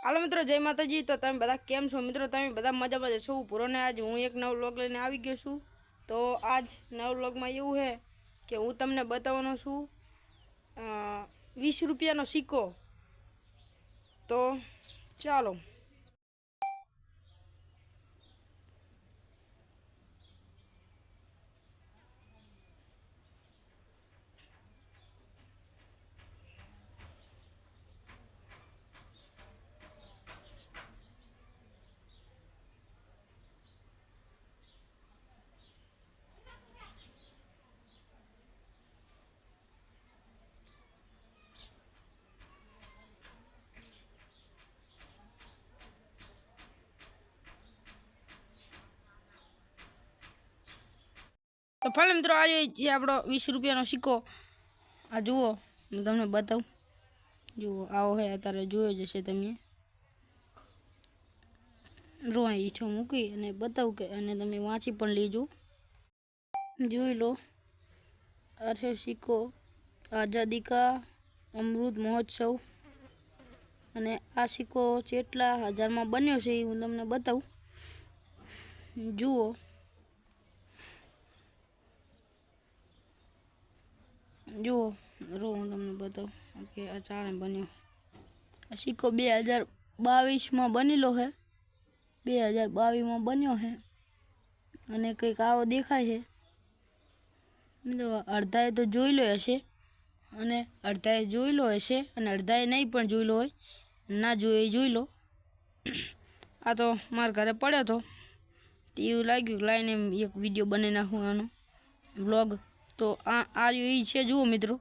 હાલો મિત્રો, જય માતાજી। તો તમે બધા કેમ છો મિત્રો? તમે બધા મજામાં છો? પૂરોને આજ હું એક નવો વ્લોગ લઈને આવી ગયો છું। તો આજ નવા વ્લોગમાં એવું છે કે હું તમને બતાવવાનો છું 20 રૂપિયાનો સિક્કો। તો ચાલો। तो फाइनल मित्रों आज जे आपणो 20 रुपयानो सिक्को आ जुओ हूँ तमने बताऊँ। जुओ आओ है अत्यारे जोयो ज छे तमे रोआ ईठो मूकी अने बताऊँ के अने तमे वाँची पण लीजो। जोई लो अरे सिक्को आज़ादी का अमृत महोत्सव अने आ सिक्को चेटला हजार में बन्यो छे हूँ तमने बताऊँ। जुओ जुओ रो हूँ तमने बताऊँ कि आ चाणे बन्यो। आ सिक्को 2022 में बनेलो है। 2022 में बन्यो है अने कंईक आवो देखाय है। अर्धाए तो जोईलो हशे अने अर्धाए जोईलो हशे अने अर्धाए नहीं पण जोईलो होय। ना जोई जोई लो। आ तो मार घरे पड्यो तो એવું લાગ્યું લાઈને એક વિડીયો બનાવી નાખું આનો વ્લોગ। તો આ એ છે જુઓ મિત્રો,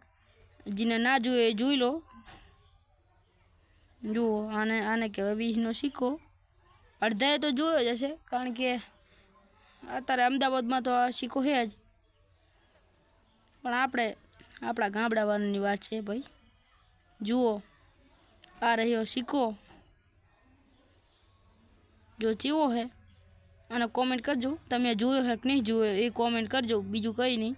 જેને ના જોયો એ જોઈ લો। જુઓ આને કહેવાય 20નો સિક્કો। અડધાએ તો જોયો જ હશે કારણ કે અત્યારે અમદાવાદમાં તો આ સિક્કો છે જ, પણ આપણા ગામડાવાળાની વાત છે ભાઈ। જુઓ આ રહ્યો સિક્કો, जो चेवो है અને કોમેન્ટ કરજો તમે જોયો है कि नहीं જોયો એ કોમેન્ટ કરજો, બીજું કંઈ નહીં।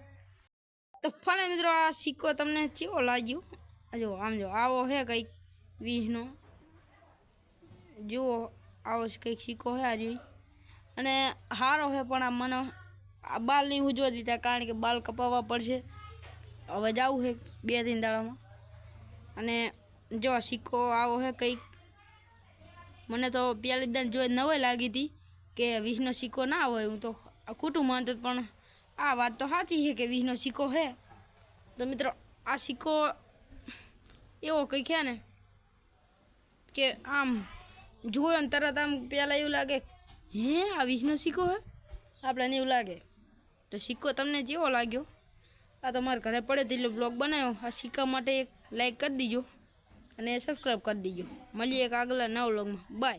તો ફાઇનલ મિત્રો આ સિક્કો તમને ચેવો લાગ્યો? જો આમ જો આવો છે કંઈક 20નો। જુઓ આવો કંઈક સિક્કો છે આ જોઈ અને સારો છે, પણ આ મને આ બાલ નહીં ઉજવા દીધા કારણ કે બાલ કપાવવા પડશે। હવે જવું છે 2-3 દાડામાં। અને જો સિક્કો આવો છે કંઈક, મને તો પહેલી દાન જોઈ નવાઈ લાગી હતી કે 20નો સિક્કો ના હોય। હું તો ખોટું માનતો, પણ આ વાત તો સાચી છે કે 20નો સિક્કો છે। તો મિત્રો આ સિક્કો એવો કંઈક છે ને કે આમ જોયો ને તરત આમ પહેલાં એવું લાગે હે આ 20નો સિક્કો છે, આપણને એવું લાગે। તો સિક્કો તમને કેવો લાગ્યો? આ તો મારા ઘરે પડે એટલે બ્લોગ બનાવ્યો। આ સિક્કા માટે એક લાઈક કરી દીજો અને સબસ્ક્રાઈબ કરી દીજો। મળીએ એક આગલા નવા બ્લોગમાં। બાય।